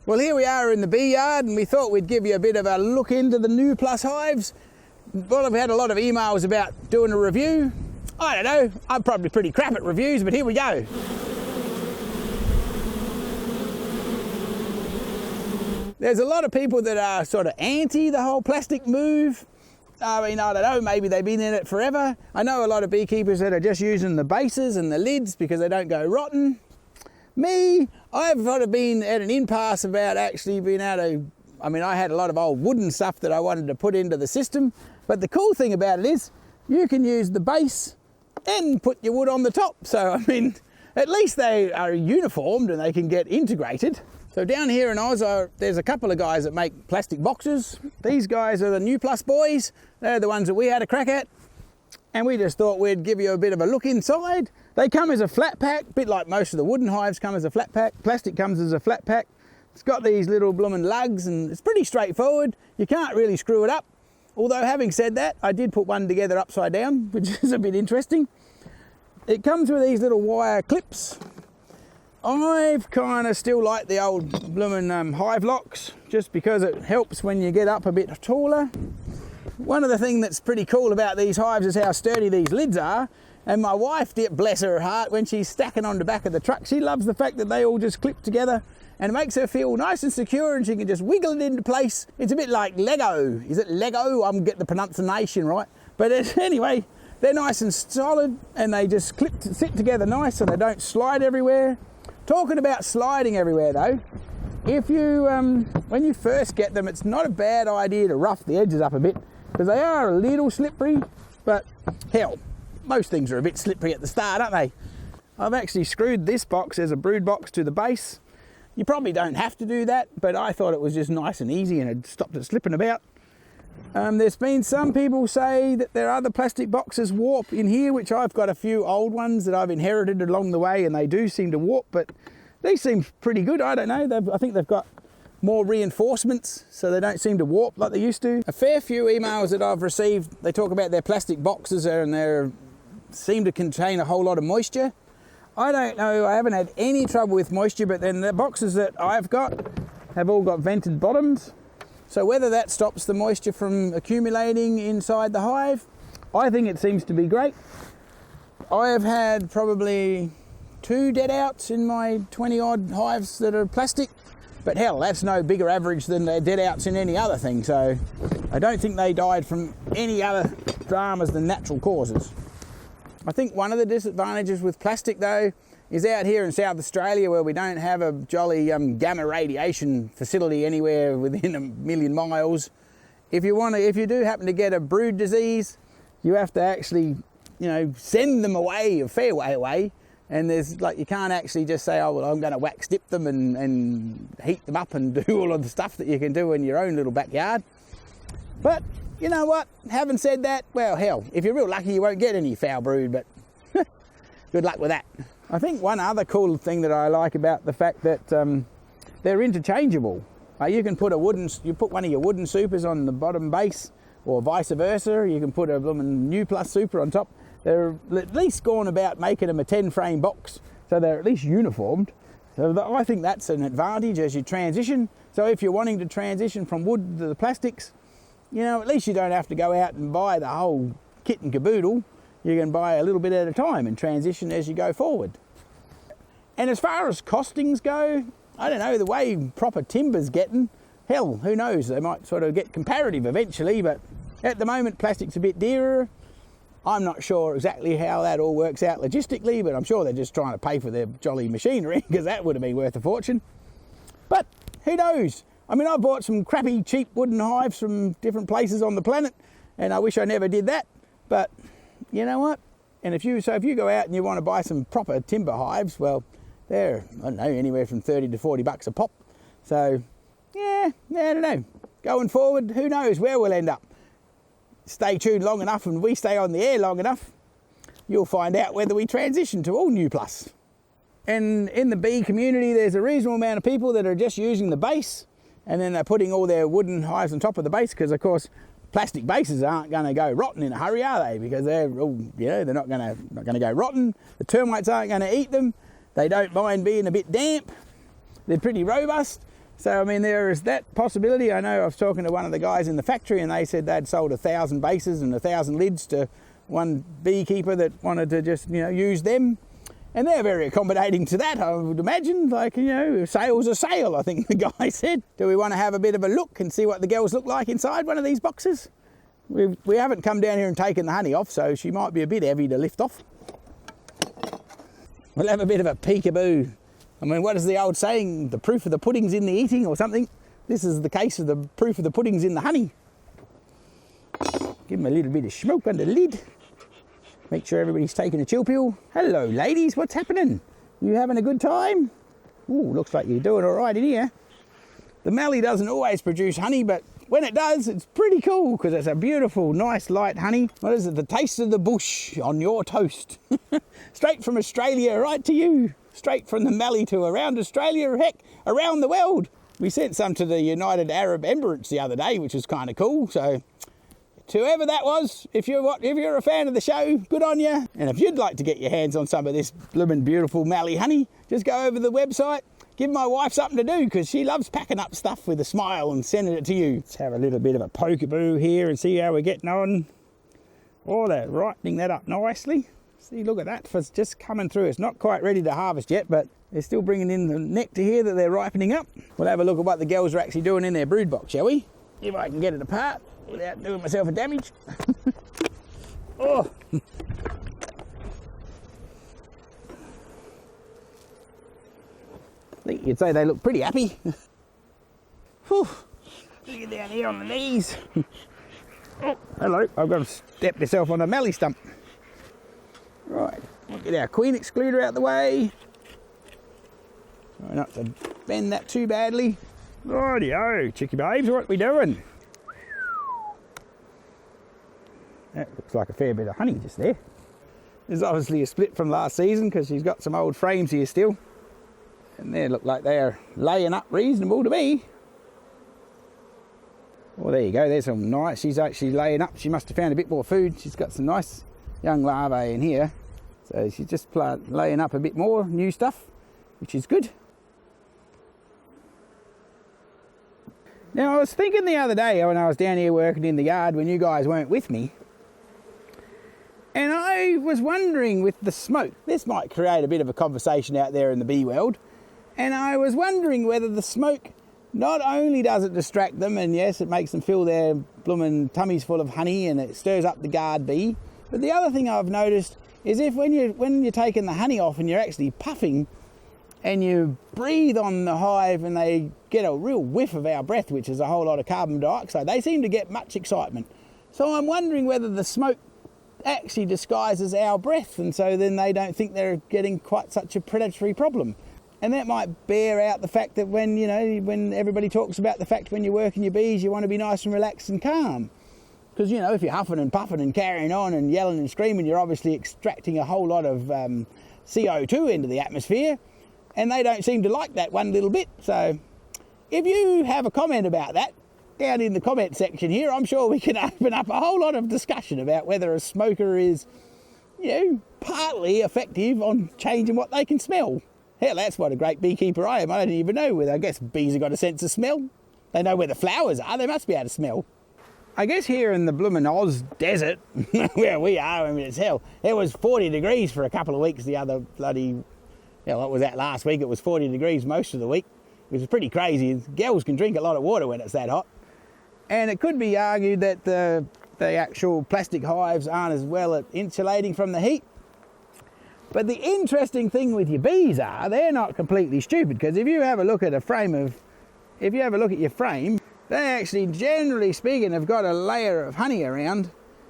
Well, here we are in the bee yard, and we thought we'd give you a bit of a look into the new Plus Hives. Well, I've had a lot of emails about doing a review. I don't know, I'm probably pretty crap at reviews, but here we go. There's a lot of people that are sort of anti the whole plastic move. I mean, I don't know, maybe they've been in it forever. I know a lot of beekeepers that are just using the bases and the lids because they don't go rotten. Me, I've sort of been at an impasse about actually being able to, I mean, I had a lot of old wooden stuff that I wanted to put into the system, but the cool thing about it is you can use the base and put your wood on the top. So, I mean, at least they are uniformed and they can get integrated. So down here in Oz, there's a couple of guys that make plastic boxes. These guys are the Nuplas boys. They're the ones that we had a crack at. And we just thought we'd give you a bit of a look inside. They come as a flat pack, a bit like most of the wooden hives come as a flat pack. Plastic comes as a flat pack. It's got these little bloomin' lugs and it's pretty straightforward. You can't really screw it up. Although having said that, I did put one together upside down, which is a bit interesting. It comes with these little wire clips. I've kind of still like the old bloomin' hive locks, just because it helps when you get up a bit taller. One of the things that's pretty cool about these hives is how sturdy these lids are. And my wife, dear, bless her heart, when she's stacking on the back of the truck, she loves the fact that they all just clip together and it makes her feel nice and secure and she can just wiggle it into place. It's a bit like Lego. Is it Lego? I'm getting the pronunciation right. But anyway, they're nice and solid and they just sit together nice so they don't slide everywhere. Talking about sliding everywhere though, if you, when you first get them, it's not a bad idea to rough the edges up a bit because they are a little slippery, but hell, most things are a bit slippery at the start, aren't they? I've actually screwed this box as a brood box to the base. You probably don't have to do that, but I thought it was just nice and easy and it stopped it slipping about. There's been some people say that there are other plastic boxes warp in here, which I've got a few old ones that I've inherited along the way and they do seem to warp, but these seem pretty good. I don't know, I think they've got more reinforcements so they don't seem to warp like they used to. A fair few emails that I've received, they talk about their plastic boxes and they seem to contain a whole lot of moisture. I don't know, I haven't had any trouble with moisture, but then the boxes that I've got have all got vented bottoms. So whether that stops the moisture from accumulating inside the hive, I think it seems to be great. I have had probably 2 dead outs in my 20 odd hives that are plastic, but hell, that's no bigger average than the dead outs in any other thing. So I don't think they died from any other dramas than natural causes. I think one of the disadvantages with plastic though is out here in South Australia where we don't have a jolly gamma radiation facility anywhere within 1,000,000 miles. If you do happen to get a brood disease, you have to actually, send them away a fair way away. And there's like, you can't actually just say, oh, well, I'm going to wax dip them and heat them up and do all of the stuff that you can do in your own little backyard. But you know what? Having said that, well, hell, if you're real lucky, you won't get any foul brood, but good luck with that. I think one other cool thing that I like about the fact that they're interchangeable. You can put one of your wooden supers on the bottom base, or vice versa. You can put a blooming Nuplas super on top. They're at least gone about making them a 10-frame box, so they're at least uniformed. So I think that's an advantage as you transition. So if you're wanting to transition from wood to the plastics, at least you don't have to go out and buy the whole kit and caboodle. You can buy a little bit at a time and transition as you go forward. And as far as costings go, I don't know, the way proper timber's getting, hell, who knows, they might sort of get comparative eventually, but at the moment plastic's a bit dearer. I'm not sure exactly how that all works out logistically, but I'm sure they're just trying to pay for their jolly machinery because that would have been worth a fortune. But who knows? I mean, I bought some crappy, cheap wooden hives from different places on the planet, and I wish I never did that. But you know what? And if you go out and you want to buy some proper timber hives, well, they're, I don't know, anywhere from 30 to 40 bucks a pop. So, yeah, I don't know. Going forward, who knows where we'll end up. Stay tuned long enough and we stay on the air long enough, you'll find out whether we transition to all Nuplas. And in the bee community, there's a reasonable amount of people that are just using the base, and then they're putting all their wooden hives on top of the base because, of course, plastic bases aren't going to go rotten in a hurry, are they? Because they're all, they're not going to go rotten. The termites aren't going to eat them. They don't mind being a bit damp. They're pretty robust. So, I mean, there is that possibility. I know I was talking to one of the guys in the factory and they said they'd sold 1,000 bases and 1,000 lids to one beekeeper that wanted to just, use them. And they're very accommodating to that, I would imagine. Like, sale's a sale, I think the guy said. Do we want to have a bit of a look and see what the girls look like inside one of these boxes? We haven't come down here and taken the honey off, so she might be a bit heavy to lift off. We'll have a bit of a peekaboo. I mean, what is the old saying? The proof of the pudding's in the eating or something. This is the case of the proof of the pudding's in the honey. Give them a little bit of smoke under the lid. Make sure everybody's taking a chill pill. Hello, ladies, what's happening? You having a good time? Ooh, looks like you're doing all right in here. The mallee doesn't always produce honey, but when it does, it's pretty cool because it's a beautiful, nice, light honey. What is it? The taste of the bush on your toast. Straight from Australia, right to you. Straight from the mallee to around Australia, heck, around the world. We sent some to the United Arab Emirates the other day, which was kind of cool. So, to whoever that was, if you're a fan of the show, good on you. And if you'd like to get your hands on some of this blooming beautiful mallee honey, just go over to the website. Give my wife something to do because she loves packing up stuff with a smile and sending it to you. Let's have a little bit of a pokeaboo here and see how we're getting on. Oh, they're ripening that up nicely. See, look at that, it's just coming through. It's not quite ready to harvest yet, but they're still bringing in the nectar here that they're ripening up. We'll have a look at what the girls are actually doing in their brood box, shall we? If I can get it apart without doing myself a damage. Oh! I think you'd say they look pretty happy. Whew. Get down here on the knees. Oh, hello, I've got to step myself on a mallee stump. Right, we'll get our queen excluder out the way. Try not to bend that too badly. Rightio, chickie babes, what are we doing? That looks like a fair bit of honey just there. There's obviously a split from last season because she's got some old frames here still. And they look like they're laying up reasonable to me. Well, there you go, there's some nice, she's actually laying up. She must have found a bit more food. She's got some nice young larvae in here. So she's just laying up a bit more new stuff, which is good. Now, I was thinking the other day when I was down here working in the yard when you guys weren't with me, and I was wondering with the smoke, this might create a bit of a conversation out there in the bee world, and I was wondering whether the smoke, not only does it distract them, and yes, it makes them feel their blooming tummies full of honey and it stirs up the guard bee, but the other thing I've noticed is if when you're taking the honey off and you're actually puffing and you breathe on the hive and they get a real whiff of our breath, which is a whole lot of carbon dioxide, they seem to get much excitement. So I'm wondering whether the smoke actually disguises our breath, and so then they don't think they're getting quite such a predatory problem. And that might bear out the fact that when everybody talks about the fact when you're working your bees, you want to be nice and relaxed and calm. Because, if you're huffing and puffing and carrying on and yelling and screaming, you're obviously extracting a whole lot of CO2 into the atmosphere, and they don't seem to like that one little bit. So if you have a comment about that, down in the comment section here, I'm sure we can open up a whole lot of discussion about whether a smoker is, partly effective on changing what they can smell. Hell, that's what a great beekeeper I am. I don't even know whether, I guess bees have got a sense of smell. They know where the flowers are, they must be able to smell. I guess here in the bloomin' Oz desert, where we are, I mean, it's hell. It was 40 degrees for a couple of weeks the other bloody, what was that last week? It was 40 degrees most of the week. It was pretty crazy. Girls can drink a lot of water when it's that hot. And it could be argued that the actual plastic hives aren't as well at insulating from the heat. But the interesting thing with your bees are, they're not completely stupid, because if you have a look at your frame, they actually, generally speaking, have got a layer of honey around,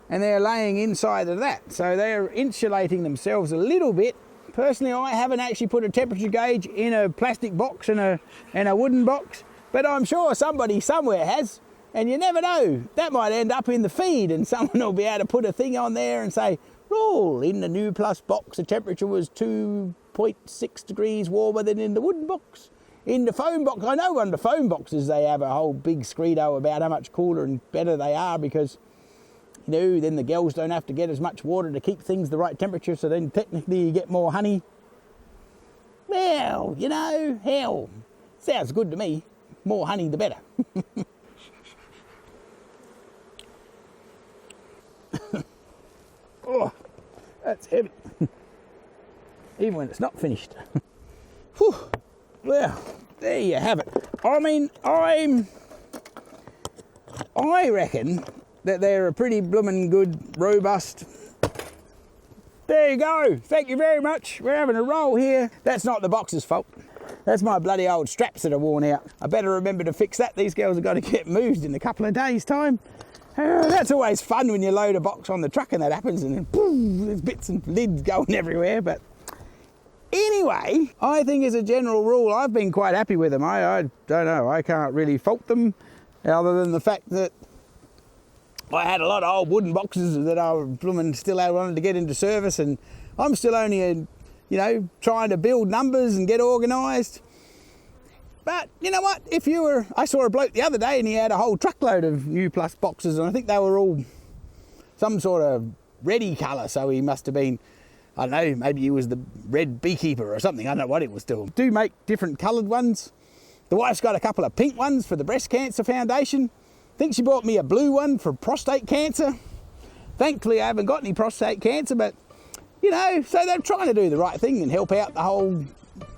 and they're laying inside of that. So they're insulating themselves a little bit. Personally, I haven't actually put a temperature gauge in a plastic box and a wooden box, but I'm sure somebody somewhere has, and you never know. That might end up in the feed, and someone will be able to put a thing on there and say, oh, in the Nuplas box, the temperature was 2.6 degrees warmer than in the wooden box. In the foam box, I know on the foam boxes they have a whole big screedo about how much cooler and better they are because, then the girls don't have to get as much water to keep things the right temperature, so then technically you get more honey. Well, hell, sounds good to me. more honey the better. Oh, that's heavy. Even when it's not finished. Whew. Well, there you have it. I mean, I reckon that they're a pretty bloomin' good, robust. There you go. Thank you very much. We're having a roll here. That's not the box's fault. That's my bloody old straps that are worn out. I better remember to fix that. These girls have got to get moved in a couple of days' time. That's always fun when you load a box on the truck and that happens, and then boom, there's bits and lids going everywhere. But anyway, I think as a general rule, I've been quite happy with them. I don't know. I can't really fault them, other than the fact that I had a lot of old wooden boxes that I still wanted to get into service, and I'm still only, trying to build numbers and get organised. But you know what? I saw a bloke the other day and he had a whole truckload of Nuplas boxes, and I think they were all some sort of reddy colour, so he must have been, I don't know, maybe he was the red beekeeper or something. I don't know what it was doing. Do make different coloured ones. The wife's got a couple of pink ones for the Breast Cancer Foundation. I think she bought me a blue one for prostate cancer. Thankfully, I haven't got any prostate cancer, but, so they're trying to do the right thing and help out the whole,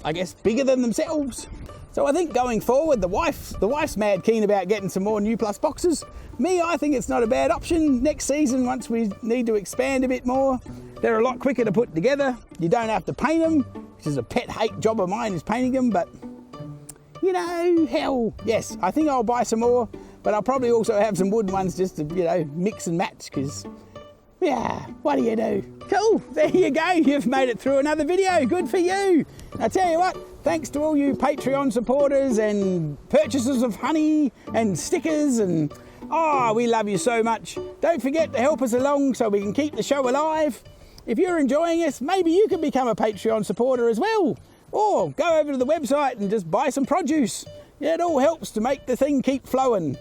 I guess, bigger than themselves. So I think going forward, the wife's mad keen about getting some more Nuplas boxes. Me, I think it's not a bad option. Next season, once we need to expand a bit more, they're a lot quicker to put together. You don't have to paint them, which is a pet hate job of mine, is painting them, but, hell, yes, I think I'll buy some more. But I'll probably also have some wooden ones just to, mix and match, because, yeah, what do you do? Cool, there you go. You've made it through another video. Good for you. I tell you what, thanks to all you Patreon supporters and purchasers of honey and stickers, and, we love you so much. Don't forget to help us along so we can keep the show alive. If you're enjoying us, maybe you can become a Patreon supporter as well. Or go over to the website and just buy some produce. Yeah, it all helps to make the thing keep flowing.